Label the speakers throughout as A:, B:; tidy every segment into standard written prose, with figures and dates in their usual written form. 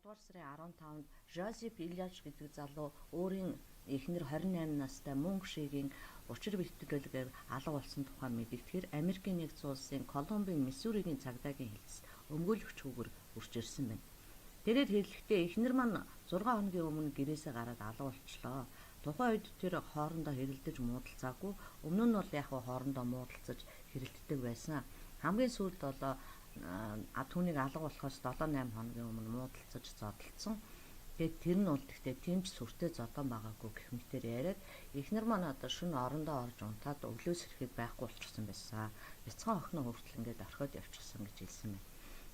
A: дугаар сарын 15-нд Жозеф Ильяч гэдэг залуу өөрийн эхнэр 28 настай мөн гişгийн учир бэлтгэлээр алга болсон тухай мэдэгдэхээр Америкийн нэгдсэн улсын Колумбийн Миссуригийн цагдаагийн хэлцэд өмгөөлөгч хүүгээр үрж ирсэн байна. Тэгээд хэлэхдээ эхнэр маань 6 хоногийн өмнө гэрээсээ гараад алга болчлоо. Тухайн үед тэр хоорондоо хэрэлдэж муудалцаагүй. Өмнө нь бол яг хоорондоо муудалцаж хэрэлддэг байсан. Хамгийн сүүлд бол түүнийг алга болохоос 7-8 хоногийн өмнө муудалцаж зодтолцсон. Тэгээд тэр нь бол гэхдээ тэмч сүртэй зодон байгаагүй гэх мэтээр яриад эхнэр маань одоо шөнө орондоо орж унтаад өглөөс ирэхэд байхгүй болчихсон байсан. Бяцхан охиноо хүртэл ингээд орхиод явчихсан гэж хэлсэн байна.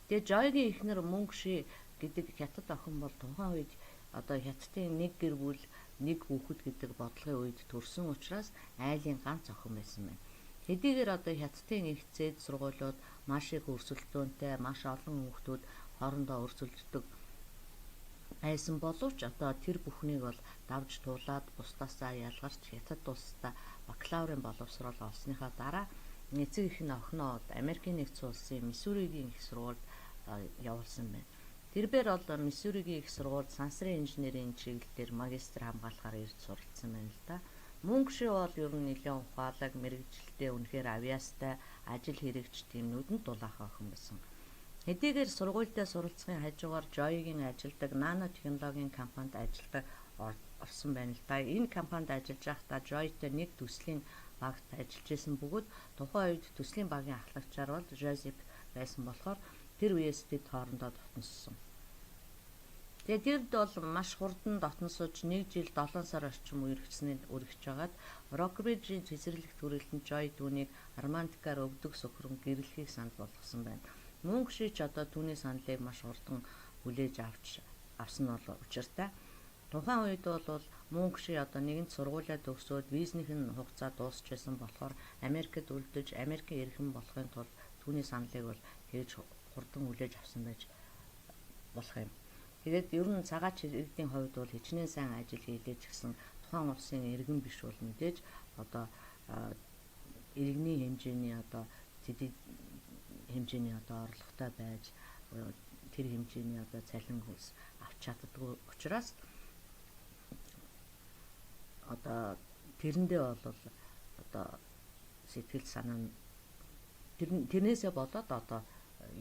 A: Тэгээд Жойгийн эхнэр мөн гişи гэдэг хятад охин бол тухайн үед одоо хятадын нэг гэр бүл нэг хүүхэд гэдэг бодлогын үед төрсэн учраас айлын ганц охин байсан байна. Хэдийгээр одоо хятадын их зээд сургуулиуд маш их өрсөлдөөнтэй, маш олон хүүхдүүд хоорондоо өрсөлддөг байсан боловч одоо тэр бүхнийг бол давж туулаад бусдаасаа ялгарч хятад улстай бакалаврын боловсрол олсныхаа дараа эцэг эхний охиноо Америкийн нэгдсэн улсын Миссуригийн их сургуульд явуулсан байна. Тэрээр бол Миссуригийн их сургуульд сансрын инженерийн чиглэлээр магистр хамгаалахаар ирж суралцсан байна л да. Мөн гişи бол ер нь нэлээд ухаалаг, мэрэгжилтэй, үнэхээр авьяастай, ажил хэрэгч тийм нүдэнд дулаахан охин байсан. Хэдийгээр сургуультай суралцахын хажуугаар Жойгийн ажилдаг нано технологийн компанид ажилладаг орсон байна л да. Энэ компанид ажиллаж байхдаа Жойтой нэг төслийн багт ажиллаж исэн бөгөөд тухайн үед төслийн багийн ахлагчаар бол Жозеф байсан болохоор тэр үеэс тэд хоорондоо дотноссон. Тэгээд тэрд бол маш хурдан дотносож 1 жил 7 сар орчим үргэлж байгаад Рокбриджийн цэцэрлэгт хүрээлэн Жой түүнийг романтикаар өвдөг сөхрөн гэрлэхийг санал болгосон байна. Мөн гişи ч одоо түүний саналыг маш хурдан хүлээж авсан нь бол учиртай. Тухайн үед бол мөн гişи одоо нэгэнт сургуулиа төгсөөд визнийх нь хугацаа дуусч байсан болохоор Америкт үлдэж Америкийн эрхэм болохын тулд түүний саналыг бол хийж хурдан хүлээж авсан байж болох юм. Тэгээд ер нь цагаач иргэдийн хувьд бол хичнээн сайн ажил хийлээж гисэн тухайн улсын иргэн биш бол мэдээж одоо иргэний хэмжээний одоо тэдний хэмжээний одоо орлоготой байж тэр хэмжээний одоо цалин хөлс авч чаддаггүй учраас одоо тэрэндээ бол одоо сэтгэл санаа нь тэрнээсээ болоод одоо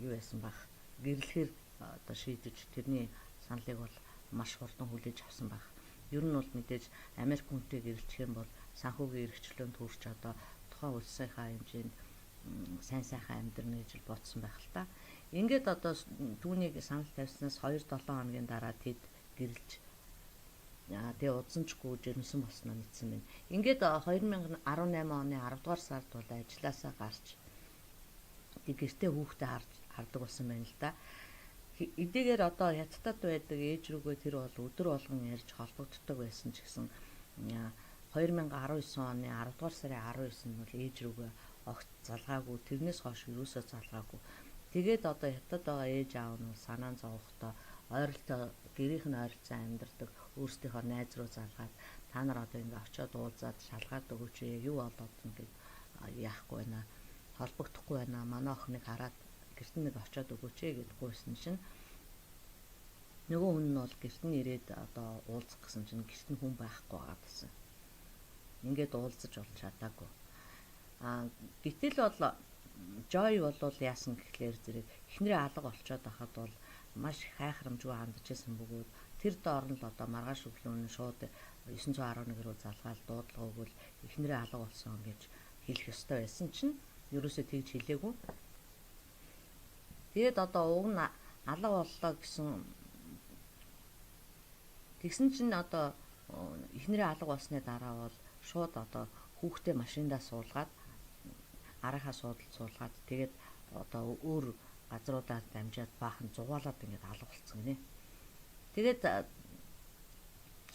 A: юу яасан баг гэрлэхээр одоо шийдэж тэрний саналыг бол маш хурдан хүлээж авсан баг. Ер нь бол мэдээж Америк хүнтэй гэрлэх юм бол санхүүгийн эрхчлөөнд хүрч одоо тухайн улсынхаа хэмжээнд сайн сайхан амьдрна гэж бодсон байх л та. Ингээд одоо түүнийг санал тавьснаас 2-7 хоногийн дараа тэд гэрлэж тэгээ удсанчгүй жирэмсэн болсноо мэдсэн байна. Ингээд 2018 оны 10 дугаар сард бол ажилласаа гарч гэртээ хүүхдээ хардаг болсон байна л да. Эдгээр одоо хятадд байдаг ээж рүүгээ тэр бол өдөр болгон ярьж холбогддог байсан ч гэсэн 2019 оны 10 дугаар сарын 19-нд бол ээж рүүгээ огт залгаагүй, тэрнээс хойш юусоо залгаагүй. Тэгээд одоо хятад байгаа ээж аав нь санаан зовохдоо ойролцоо гэрийнх нь ойролцоо амьдардаг өөрсдийнхөө найз руу залгаад та нар одоо ингээ очиод уулзаад шалгаад өгөөч юу болоод ингээд яахгүй байна, холбогдохгүй байна, манай охиныг хараад гэрт нэг очиод өгөөч гэж гуйсан чинь нөгөө хүн нь бол гэрт нь ирээд одоо уулзах гэсэн чинь гэрт нь хүн байхгүй байгаа гэсэн. Ингээд уулзаж болж чадаагүй. Гэтэл бол Жой бол яасан гэхлээр зэрэг эхнэрээ алга болчиход байхад бол маш хайхрамжгүй хандж исэн бөгөөд тэр доор нь л одоо маргааш өглөө нь шууд 911 руу залгаал дуудлага өгвөл эхнэрээ алга болсон гэж хэлэх ёстой байсан чинь ерөөсөө тэгж хэлээгүй. Тэгээд одоо уг нь алга боллоо тэгсэн чинь одоо эхнэрээ алга болсны дараа бол шууд одоо хүүхдээ машиндаа суулгаад арахаа суулгаад тэгээд одоо өөр газруудаар дамжаад баахан зугаалаад ингээд алга болцсон гинэ. Тэгээд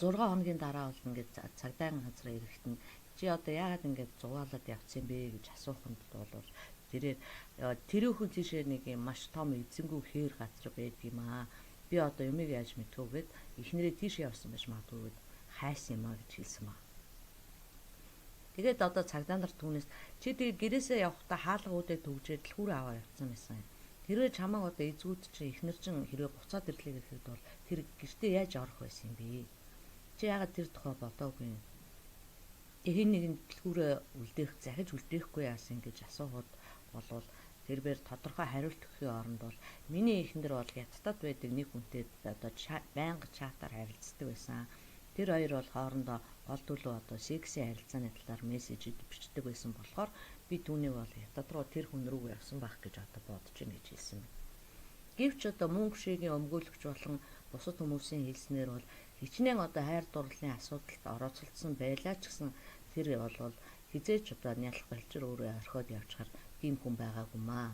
A: 6 хоногийн дараа бол ингээд цагдаагийн газар ирэхэд нь чи одоо яагаад ингээд зугаалаад явцсан бэ гэж асууханд бол тэр өхөн тийшээ нэг юм маш том эзэнгүй хээр газар байдаг юм аа. Би одоо юмыг яаж мэдхүү гэд эхнэрээ тийш явсан байж магадгүй гэд хайсан юм аа гэж хэлсэн баг. Тэгээд одоо цагдаа нар түүнээс чи тэгээ гэрээсээ явахдаа хаалга үүдээ төгжээд л хүр аваа явцсан байсан. Хэрвээ чамайг одоо эзгүүд чинь эхнэр чинь хэрвээ буцаад ирлээ гэхэд бол тэр гэртээ яаж орох байсан юм бэ? Чи яагаад тэр тухай бодоогүй юм? Хин нэгэнд дэлгүүрээ үлдээх, захиж үлдээхгүй яасан гэж асуухад болвол тэрээр тодорхой хариулт өгөхийн оронд бол миний эхнэр бол Хятадд байдаг нэг хүнтэй одоо байнга чатаар харилцдаг байсан. Тэр хоёр бол хоорондоо гол төлөв одоо сексийн харилцааны талаар мессежид бичдэг байсан болохоор би түүнийг бол Хятад руу тэр хүн рүү явсан байх гэж одоо бодож байна гэж хэлсэн байна. Гэвч одоо мөнгө шигийн өмгөөлөгч болон бусад хүмүүсийн хэлснээр бол хичнээн одоо хайр дурлалын асуудалд орооцолдсон байлаа ч гэсэн тэр бол хизээч одоо нялх балчир өөрөө орхиод явчихаар тийм хүн байгаагүй маа.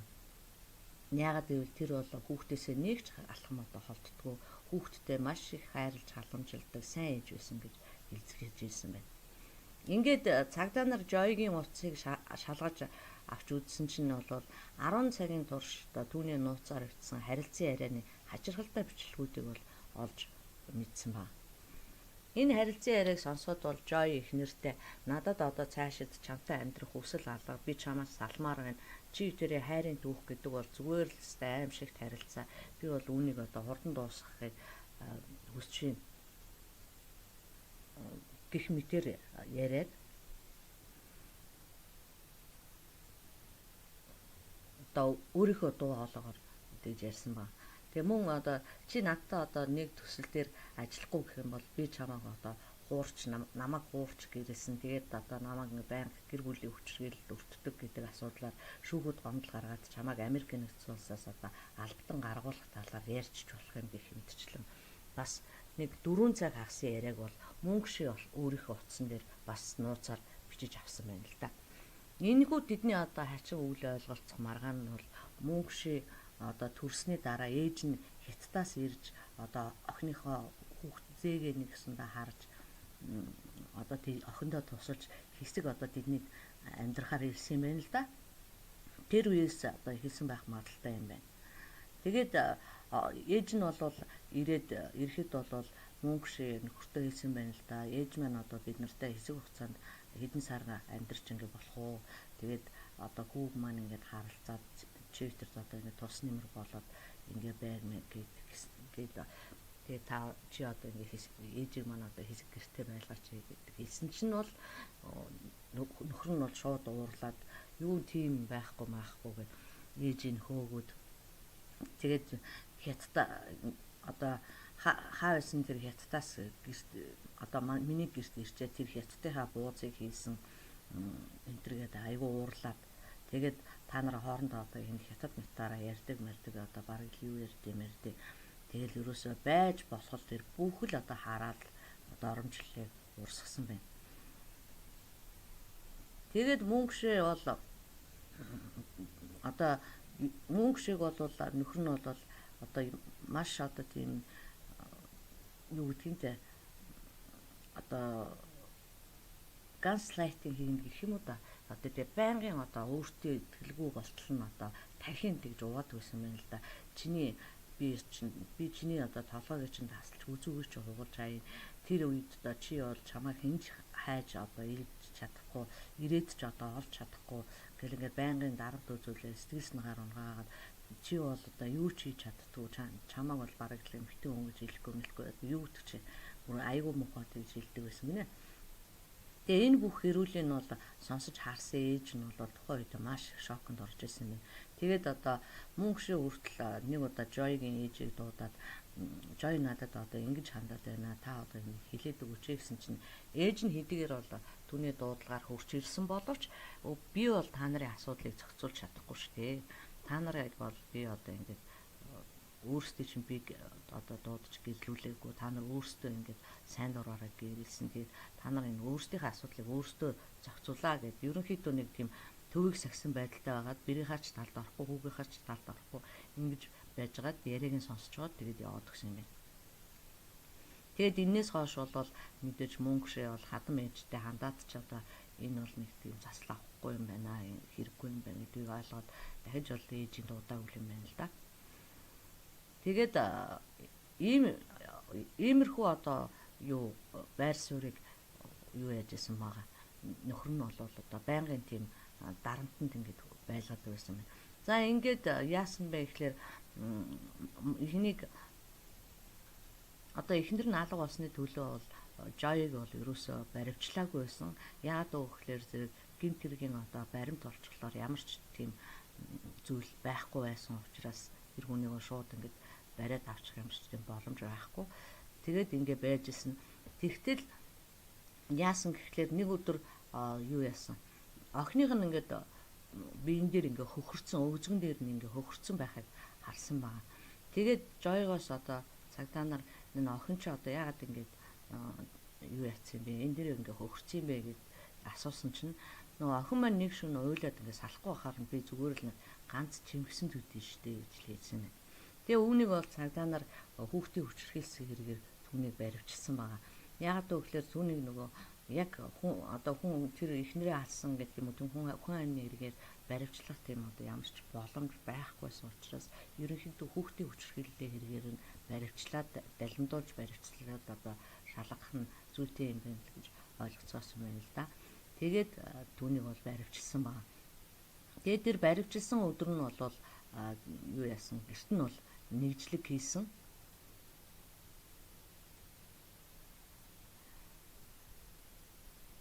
A: Яагаад гэвэл тэр бол хүүхдээсээ нэг ч алхам одоо холддгоо, хүүхдтэй маш их хайрлж халамжилдаг сайн ээж байсан гэж хэлцгээж ирсэн байна. Ингээд цагдаа нар Жойгийн утсыг шалгаж авч үзсэн чинь бол 10 цагийн турш түүний нууцаар бичсэн харилцан ярианы хачирхалтай бичлэгүүдийг бол олж мэдсэн ба. Энэ харилцан яриаг сонсоод бол Жой их нэртэй надад одоо цаашид чамтай амьдрах хүсэл алга, би чамаас салмаар байна. Чи тэрэ хайрын түүх гэдэг бол зүгээр л аимшигт харилцаа. Би бол үүнийг одоо хурдан дуусгахыг хүсэж байна. Гэх мэтэр яриад одоо өөрийнхөө дуу хоолойгоор гэж ярьсан ба. Тэгээ мөн одоо чи надтай одоо нэг төсөл дээр ажиллахгүй гэх юм бол би чамайг одоо хуурч намайг хуурч гэрэлсэн. Тэгээд одоо намайг байнга гэр бүлийн хүчрхийлэлд өртдөг гэдэг асуудлаар шүүхүүд гомдол гаргаад чамайг Америк нэгдсэн улсаас одоо албатан гаргуулах талаар ярьчих болох юм гэх мэдчлэн бас нэг 4 цаг хагасан яриаг бол мөнгө шиг өөрийнхөө утсан дээр бас нууцаар бичиж авсан байна л да. Энэхүү тэдний одоо хачин өвлөө ойлголцох маргаан нь бол мөнгө шиг одоо төрсний дараа ээж нь Хятадаас ирж одоо охиныхоо хүүхд зээгээ нэгсэндээ харж одоо охиндоо тусалж хэсэг одоо тэднийг амьдрахаар ирсэн юм байна л да. Тэр үеэс одоо хэлсэн байх магадaltaй юм байна. Тэгээд ээж нь бол ирэхэд бол мөнгө шиг нөхөртөө хэлсэн байна л да. Ээж маань одоо бид нартай хэсэг хугацаанд хэдэн сар амьдарч ингэ болох уу. Тэгээд одоо хүүг маань ингээд харалцаад чивтерд одоо ингэ тус нэмэр болоод ингэ байна гээд тэгээд та чи одоо ингэ ээжийг маань одоо хэсэг гэртээ байлгаач гэдэг хэлсэн чинь бол нөхөр нь бол шууд уурлаад юу тийм байхгүй гэ ээжийн хөөгөөд тэгээд Хятад одоо хаа байсан тэр Хятадаас гэрт одоо миний гэрт ирчээ тэр Хятадынхаа бууцыг хийсэн энтергээд айгүй уурлаад тэгээд та нараа хоорондоо одоо энэ Хятад мэтаараа ярьдаг одоо бараг юу ярьдээ тэгэл ерөөсөө байж болох тэр бүхэл одоо хараад одоо оромжлолыг урсгасан байна. Тэгээд мөнгө шиг бол одоо мөнгө шиг бол нөхөр нь бол одоо маш одоо тийм юу гэдгиймтэй одоо ганслайтинг хийх гэх юм уу да. Одоо тэгээ байнгын одоо өөртөө итгэлгүй болтол нь одоо тархинд тэгж уугаад байсан байна л да. Би чиний одоо толгойг чинь тасалж үзүүгээр чи хугалж хай. Тэр үед одоо чи бол чамайг хинж хайж одоо илж чадахгүй, ирээд ч одоо олж чадахгүй гэл ингээд байнгын дарамт үзүүлээ сэтгэл санаагаар унгаагаад чи бол одоо юу ч хийж чаддгүй чамайг бол бараг л эмхтэн хүн гэж хэлэхгүй мэлгүй юу гэдэг чи бүр айгүй мохоо гэж хэлдэг байсан гинэ. Тэгээ энэ бүх хэрүүлийн нь бол сонсож харсан ээж нь бол тухайн үед маш шоконд орж ирсэн юм. Тэгээд одоо мөнгө шиг хүртэл нэг удаа Жойгийн ээжийг дуудаад Жой надад одоо ингэж хандаад байна. Та одоо ингэ хэлээд өгөөч гэсэн чинь ээж нь хэдийгээр бол түүний дуудлагаар хурж ирсэн боловч би бол та нарын асуудлыг зохицуулж чадахгүй шүү дээ. Та нарыг бол би одоо ингэ өөрсдөө чинь би одоо дуудаж гэрлүүлээгүй та нар өөрсдөө ингэж сайн дураараа гэрэлсэн. Тэгээд та нар энэ өөрсдийнхээ асуудлыг өөрсдөө зохицуулаа гэд ерөнхийдөө нэг тийм төвийг сагсан байдалтай байгаад бэрийнхаа ч талд орохгүй хүүгийнхаа ч талд орохгүй ингэж байж байгаад яриаг нь сонсч байгаа тэгээд яваад гсэн юм байна. Тэгээд энэс хойш бол мэдээж мөнгө шээ бол хадам ээжтэй хандаад ч одоо энэ бол нэг тийм заслаа авахгүй юм байна хэрэггүй юм байна гэдгийг ойлгоод дахиж бол ээжийн дуудаа өгөх юм байна л да. Тэгээд иймэрхүү одоо юу байр суурийг юу яажсэн байгаа. Нөхөр нь бол одоо байнгын тийм дарамтанд ингэж байлгаад байсан байна. За ингээд яасан бэ гэхээр эхнийг одоо эхнэр нь алга болсны төлөө бол Joy-г бол ерөөсөө баривчлаагүй байсан. Яагаад гэвэл зэрэг гинт хэргийн одоо баримт олчихлоор ямар ч тийм зүйл байхгүй байсан учраас тэр хүнийг шууд ингээд бариад авчих юм шиг тийм боломж байхгүй. Тэгээд ингээ байжсэн. Тэгтэл яасан гэхлээр нэг өдөр юу яасан? Охиных нь ингээд биен дээр ингээ хөхөрцөн, өвзгөн дээр нь ингээ хөхөрцөн байхыг харсан байна. Тэгээд Joy-гоос одоо цагдаа нар энэ охин ч одоо яагаад ингээд юу яцсан бэ? Энэ дээр ингээ хөхөрцөн юм бэ гэж асуусан чинь нөгөө охин маань нэг шөнө уйлаад ингээ салахгүй байхаар би зүгээр л ганц чимгсэн төдий штэ гэж хэлсэн. Тэгээ үүнийг бол цагдаа нар хүүхдийн хүчрхийлсэн хэрэгээр түүнийг баривчилсан байгаа. Яагаад гэвэл түүнийг нөгөө яг хүн тэр эхнэрээ алсан гэдэг юм уу хүн амны хэрэгээр баривчлах тийм одоо ямар ч боломж байхгүйсэн учраас ерөнхийдөө хүүхдийн хүчрхийллийн хэрэгээр нь баривчлаад далимдуулж баривчлаад одоо шалгах нь зүйтэй юм байна гэж ойлгоцоосон байна л да. Тэгээд түүнийг бол баривчилсан байна. Тэгээд тэр баривчилсан өдөр нь бол юу яасан? Гэрт нь бол нэгжлэг хийсэн.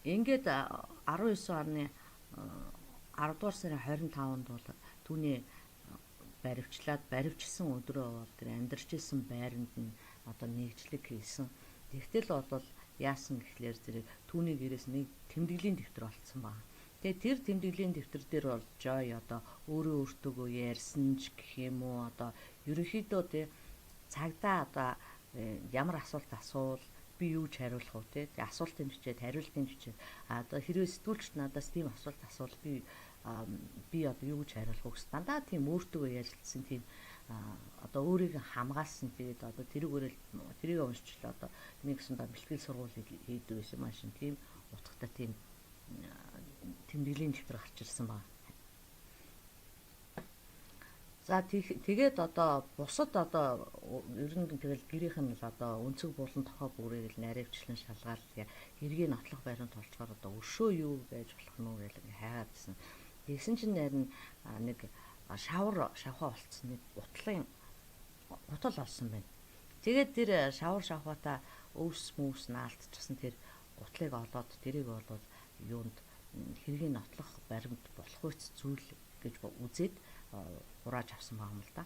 A: Ингээд 19 оны 10 дугаар сарын 25-нд бол түүний баривчилсан өдрөө бол тэр амьдарч исэн байранд нь одоо нэгжлэг хийсэн. Тэгтэл бол яасан гэхлээр зэрэг түүний гэрээс нэг тэмдэглэлийн дэвтэр олцсон байна. Тэгээ тэр тэмдэглэлийн дэвтэр дээр бол Joy одоо өөртөөгөө ярьсан ч гэх юм уу одоо ерөнхийдөө тий цагдаа одоо ямар асуулт асуул би юу ч хариулах уу тий асуултын бичээд хариултын бичээд одоо хэрвээ сэтгүүлчд надаас тийм асуулт асуул би одоо юу гэж хариулах уу гэсэн дандаа тийм өөртөө ярилцсан тийм одоо өөрийгөө хамгаалсан тэгээд одоо тэрийг уншчихлаа одоо нэг гэсэн бэлтгэл сургуулийг хийдэг байсан маш тийм утгатай тийм тэмдэглэлийн дэвтэр гарч ирсэн байна. За тэгээд одоо бусад одоо ер нь тэгэл гэрийнх нь л одоо өнцөг булан тохоо бүрийг л наривчлан шалгаал хэргийг нотлох байранд толчгоор одоо өшөө юу байж болох нь үү гэж хайгаадсэн. Тэгсэн чинь харин нэг шавхаа болцсон нэг утал олсон байна. Тэгээд тэр шавхаатаа өвс мүүс наалтчихсан тэр гутлыг олоод тэрийг болоод юунд хэргийг нотлох баримт болох үс зүйл гэж үзээд хурааж авсан байгаа юм л да.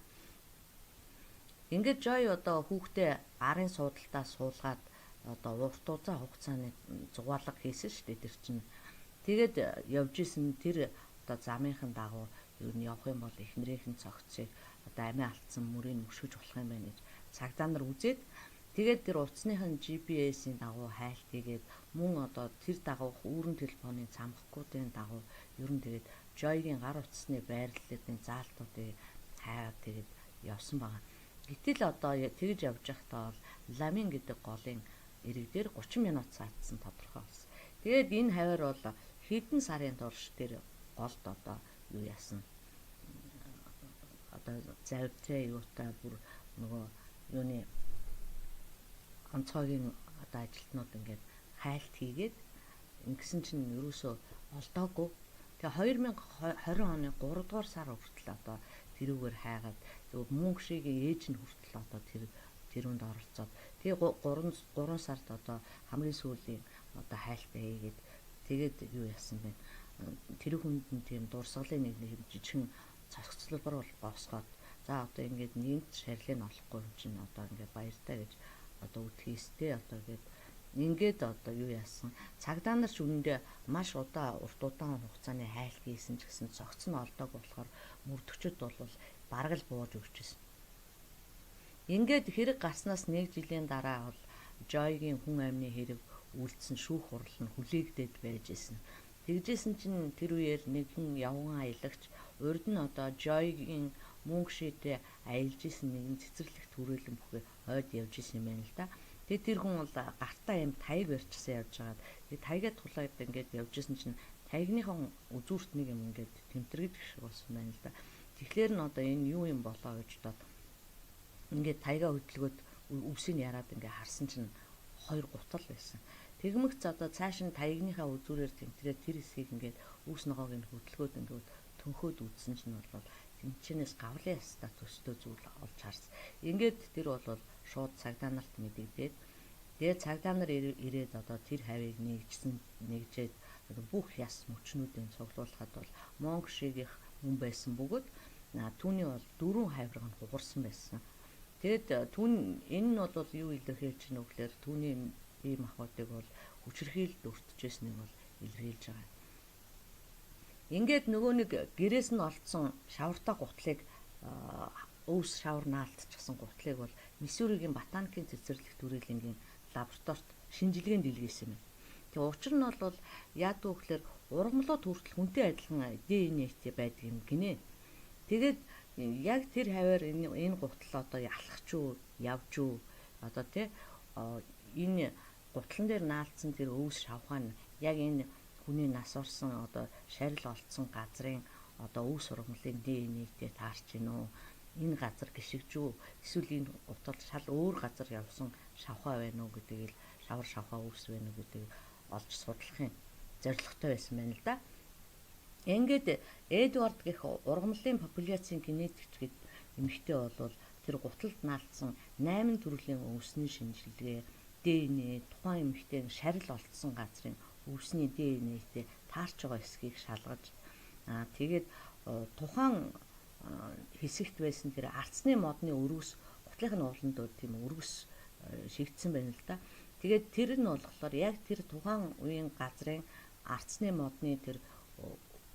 A: Ингээд Joy одоо хүүхдээ арын суудалтаа суулгаад одоо урт уцаа хугацааны зугаалга хийсэн шүү дээ тэр чинь. Тэгээд явж исэн тэр одоо замынхын дагуу ер нь явах юм бол эхнэрийнхэн цогцыг одоо амиа алдсан мөрийг мөшгөж болох юм байна гэж цагдаа нар үзээд тэгээд тэр утасныхын GPS-ийн дагуу хайлт хийгээд мөн одоо тэр дагуу үүрэн телефоны цамхгуудын дагуу ер нь тэгээд Joy-гийн гар утасны байрлалын заалтуудыг хайгаад тэгээд явсан байгаа. Гэтэл одоо тэгж явж байхдаа бол ламин гэдэг голын ирэг дээр 30 минут цаатсан тодорхой болсон. Тэгээд энэ хавар бол хэдэн сарын турш тэр голд одоо юу яасан одоо завьтай юутай бүр нөгөө юуны онцгойгийн одоо ажилтнууд ингээд хайлт хийгээд ингэсэн чинь ерөөсөө олдоогүй. Тэгээ 2020 оны 3 дугаар сар хүртэл одоо тэрүүгээр хайгаад мөнгө шигийн ээж нь хүртэл одоо тэрүүнд оролцоод тэгээ 3 сард одоо хамгийн сүүлийн одоо хайлтаа хийгээд тэгээд юу яасан бэ? Тэр хүнд нь тийм дурсгалын нэг жижигхэн цогцлбор бол босгоод за одоо ингээд нэгд шарилыг олохгүй юм чинь одоо ингээд баяртай гэж одоо үтгээстэй одоо ингээд одоо юу яасан цагдаа нар ч үнэндээ маш урт удаан хугацааны хайлт хийсэн ч гэсэн цогц нь олдог болохоор мөрдөгчд бол бараг л бууж өгчээсэн. Ингээд хэрэг гарснаас 1 жилийн дараа бол Joy-гийн хүн амны хэрэг үлдсэн шүүх хурал нь хүлээгдээд байж исэн. Тэгжсэн чинь тэр үеэр нэгэн явган аялагч урд нь одоо Joy-гийн мөнгө шидэ аялж исэн нэгэн цэцэрлэгт хүрээлэн бүхээ хойд явж исэн юм байна л да. Тэгээд тэр хүн бол гартаа юм тайг барьчихсан явж байгаад тэгээд тайгаад тулаад ингээд явж исэн чинь тайгныхон үзүүрт нэг юм ингээд тэмтэрэгдэх шиг болсон байна л да. Тэгэхээр нь одоо энэ юу юм болоо гэж бодоод ингээд тайгаа хөдөлгөөд өвсийг яраад ингээд харсан чинь 2 гутал байсан. Тэгмэгц одоо цааш нь таягныхаа үзүүрээр тэмтрээд тэр хэсгийг ингээд үүс ногоог нь хөдөлгөөд ингээд төнхөөд үзсэн чинь бол энэчнээс гавлын ястаа төстэй зүйл олж харсан. Ингээд тэр бол шууд цагдаа нарт мэдэгдээд тэгээ цагдаа нар ирээд одоо тэр хавийг нэгжээд бүх яс мөчнүүдийн цуглуулахад бол Монг шигийнх хүн байсан бөгөөд түүний бол 4 хавирга нь хугарсан байсан. Тэгэд энэ нь бол юу илэрхийлж байна вэ гэхээр түүний бие махбодыг бол хүчирхийлэлд өртөжсэнийг бол илэрхийлж байгаа. Ингээд нөгөө нэг гэрээс нь олдсон шавартаа гутлыг өвс шавар наалтчихсан гутлыг бол Миссуригийн ботаникийн цэцэрлэгт түрээлэнгийн лабораторид шинжилгээнд илгээсэн юм. Тэгээ учир нь бол яадаг вэ гэхээр ургамлууд хүртэл хүнтэй адилхан ДНХ-тэй байдаг юм гинэ. Тэгээд яг тэр хаваар энэ гутал одоо ялах ч юу, явж юу одоо энэ гутлан дээр наалцсан тэр өвс шавхаа нь яг энэ хүний нас орсон одоо шарил олцсон газрын одоо өвс ургамлын ДНХ-тэй таарч гин үү? Энэ газар гიშгж үү? Эсвэл энэ гутал шал өөр газар явсан шавхаа байна уу гэдгийг шавар шавхаа өвс байна уу гэдгийг олж судлахын зорилготой байсан байна л да. Ингээд Эдвард гэх ургамлын популяцийн генетикч гэд эмэгтэй бол тэр гуталд наалцсан 8 төрлийн өвсний шинжилгээ, ДНХ, тухайн эмэгтэйг шарил олдсон газрын өвсний ДНХ-тэй таарч байгаа эсхийг шалгаж тэгээд тухайн хэсэгт байсан тэр арцны модны өргөс гутлын ууланд тийм өргөс шигдсэн байна л да. Тэгээд тэр нь болохоор яг тэр тухайн үеийн газрын арцны модны тэр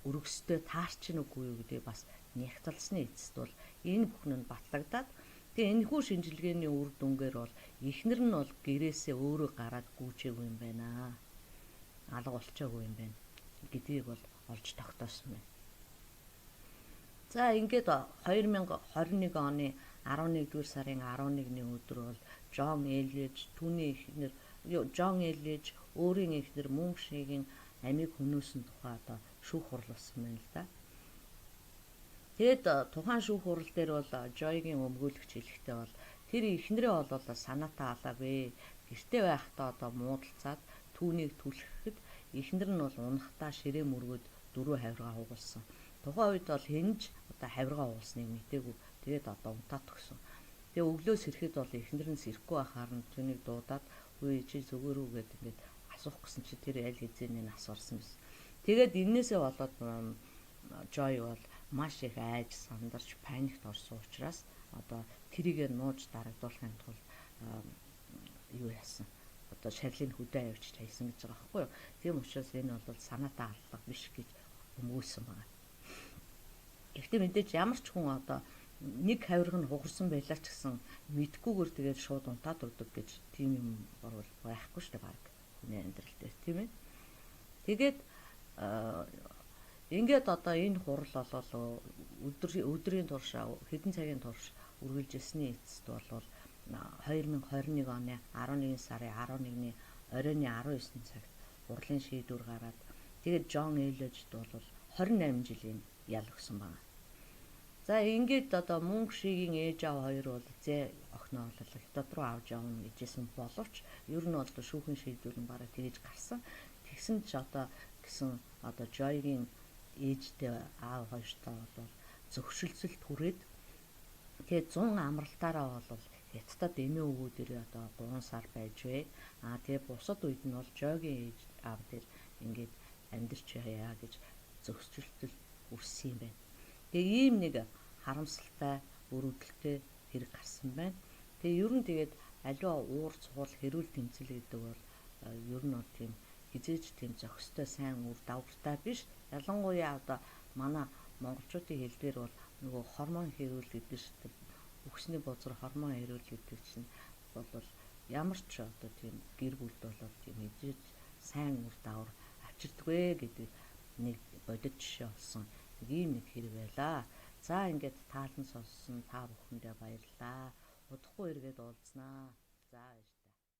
A: өргөстэй таарч нүггүй юу гэдэг бас нягтлсны эцэст бол энэ бүхэн нь батлагдаад тэгээ энэхүү шинжилгээний үр дүнгээр бол эхнэр нь бол гэрээсээ өөрөө гараад гүйжээгүй юм байна. Алга болчоогүй юм байна гэдгийг бол олж тогтоосон байна. За ингээд 2021 оны 11-р сарын 11-ний өдөр бол Джон Эллиж түүний эхнэр Джон Эллиж өөрийн эхнэр Монг шигийн амийг хөнөөсөн тухай одоо шүүх хурал болсон байна л да. Тэгэд тухайн шүүх хурал дээр бол Жойгийн өмгөөлөгч хэлэхдээ бол тэр эхнэрээ бол санаатаа алаагүй. Гэртээ байхдаа одоо муудалцаад түүнийг түлхэхэд эхнэр нь бол унахтаа ширээ мөргөд 4 хавиргаа хугалсан. Тухайн үед бол хэнж одоо хавиргаа хугалсныг мэдээгүй. Тэгээд одоо унтаад өгсөн. Тэгээ өглөөс ирэхэд бол эхнэр нь сэрэхгүй байхаар нь түүнийг дуудаад "Үгүй чи зүгээр үү" гэдэг ингээд асуух гэсэн чи тэр аль хэзээний нас орсон байсан. Тэгээд энээсээ болоод Жой бол маш их айж сандарч паникт орсон учраас одоо тэрийгэ нууж дарагдуулахын тулд юу яасан? Одоо шарилын хөдөө авчиж хайсан гэж байгаа байхгүй юу? Тийм учраас энэ бол санаатаа аллах биш гэж өмгөөлсөн байна. Гэхдээ мэдээж ямар ч хүн одоо нэг хавирга нь хугарсан байлаа ч гэсэн мэдгүйгээр тэгээд шууд унтаад өгдөг гэж тийм юм бол байхгүй шүү дээ баг хүний амьдрал дээр тийм ээ. Тэгээд ингээд одоо энэ хурал болол өдрийн турш хэдэн цагийн турш үргэлжилсэний эцэст бол 2021 оны 11 сарын 11-ний оройн 19 цагт хурлын шийдвэр гараад тэгээд Джон Эллижд бол 28 жилийн ял өгсөн байна. За ингээд одоо Монг шигийн ээж аав хоёр бол зэ охиноо бол хятад руу авч явна гэжсэн боловч ер нь бол шүүхийн шийдвэр нь бараг тэгж гарсан. Тэгсэн ч одоо гэсэн одоо Жойгийн ээжтэй аав хоёртаа бол зөвшөлтсөл түрээд тэгээд 100 амралтаараа бол хятадд эмээ өвгөө дээр одоо 3 сар байж вэ. Тэгээд бусад үед нь бол Жойгийн ээж аав дээр ингээд амьдарч яа гэж зөвшөлтөл үрсэн юм байна. Тэгээ ийм нэг харамсалтай өрөвдөлтэй хэрэг гарсан байна. Тэгээ ер нь тэгээд аливаа уур цугуул хэрүүл тэмцэл гэдэг бол ер нь бол тийм хизээж тийм зохистой сайн үр дагавартай биш. Ялангуяа одоо манай монголчуудын хэлээр бол нөгөө хормон хэрүүл гэдэг чинь үхсний бузар хормон хэрүүл гэдэг чинь бол ямар ч одоо тийм гэр бүлд болоод тийм хизээж сайн үр дагавар авчирдагвэ гэдэг нэг бодит жишээ болсон. Ийм нэг хэрэг байлаа. За ингээд таалан сонссон та бүхэндээ баярлалаа. Удахгүй эргээд уулзнаа. За